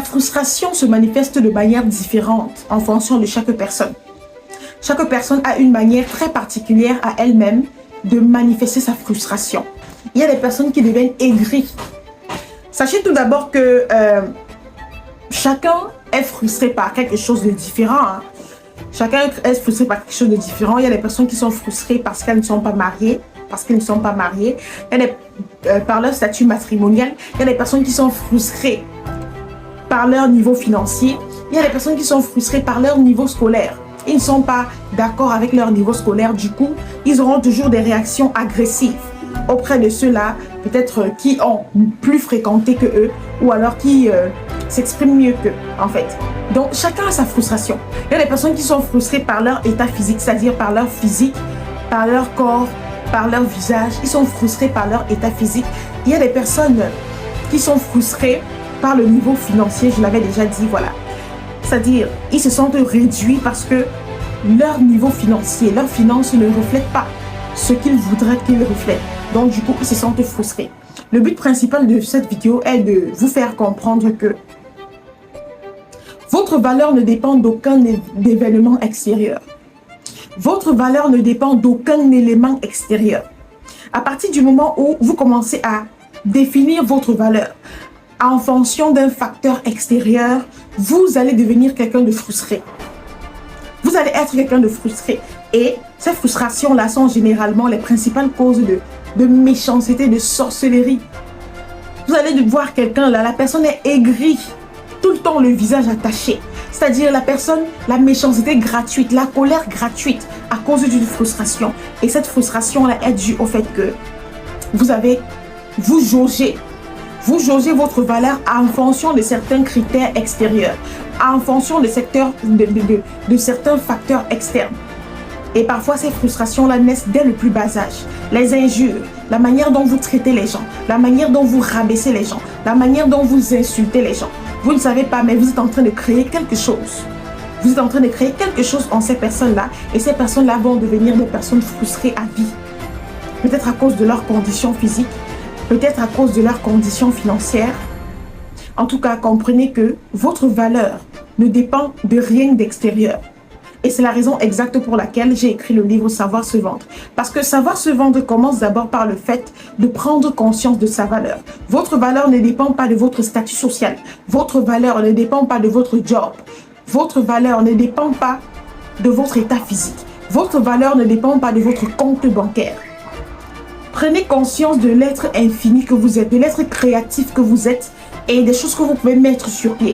frustration se manifeste de manière différente en fonction de chaque personne. Chaque personne a une manière très particulière à elle-même de manifester sa frustration. Il y a des personnes qui deviennent aigries. Sachez tout d'abord que chacun est frustré par quelque chose de différent. Hein. Chacun est frustré par quelque chose de différent. Il y a des personnes qui sont frustrées parce qu'elles ne sont pas mariées. Il y a par leur statut matrimonial. Il y a des personnes qui sont frustrées par leur niveau financier. Il y a des personnes qui sont frustrées par leur niveau scolaire. Ils ne sont pas d'accord avec leur niveau scolaire. Du coup, ils auront toujours des réactions agressives auprès de ceux-là, peut-être qui ont plus fréquenté que eux ou alors qui s'expriment mieux qu'eux, en fait. Donc, chacun a sa frustration. Il y a des personnes qui sont frustrées par leur état physique, c'est-à-dire par leur physique, par leur corps, par leur visage. Ils sont frustrés par leur état physique. Il y a des personnes qui sont frustrées par le niveau financier, je l'avais déjà dit, voilà. C'est-à-dire, ils se sentent réduits parce que leur niveau financier, leurs finances ne reflètent pas ce qu'ils voudraient qu'ils reflètent. Donc, du coup, ils se sentent frustrés. Le but principal de cette vidéo est de vous faire comprendre que votre valeur ne dépend d'aucun événement extérieur. Votre valeur ne dépend d'aucun élément extérieur. À partir du moment où vous commencez à définir votre valeur en fonction d'un facteur extérieur, vous allez devenir quelqu'un de frustré. Vous allez être quelqu'un de frustré. Et ces frustrations-là sont généralement les principales causes de méchanceté, de sorcellerie. Vous allez voir quelqu'un là, la personne est aigrie, tout le temps le visage attaché. C'est-à-dire la méchanceté gratuite, la colère gratuite à cause d'une frustration. Et cette frustration-là est due au fait que vous jaugez votre valeur en fonction de certains critères extérieurs, en fonction de certains facteurs externes. Et parfois, ces frustrations-là naissent dès le plus bas âge. Les injures, la manière dont vous traitez les gens, la manière dont vous rabaissez les gens, la manière dont vous insultez les gens. Vous ne savez pas, mais vous êtes en train de créer quelque chose. Vous êtes en train de créer quelque chose en ces personnes-là. Et ces personnes-là vont devenir des personnes frustrées à vie. Peut-être à cause de leurs conditions physiques, peut-être à cause de leurs conditions financières. En tout cas, comprenez que votre valeur ne dépend de rien d'extérieur. Et c'est la raison exacte pour laquelle j'ai écrit le livre Savoir se vendre. Parce que savoir se vendre commence d'abord par le fait de prendre conscience de sa valeur. Votre valeur ne dépend pas de votre statut social. Votre valeur ne dépend pas de votre job. Votre valeur ne dépend pas de votre état physique. Votre valeur ne dépend pas de votre compte bancaire. Prenez conscience de l'être infini que vous êtes, de l'être créatif que vous êtes et des choses que vous pouvez mettre sur pied.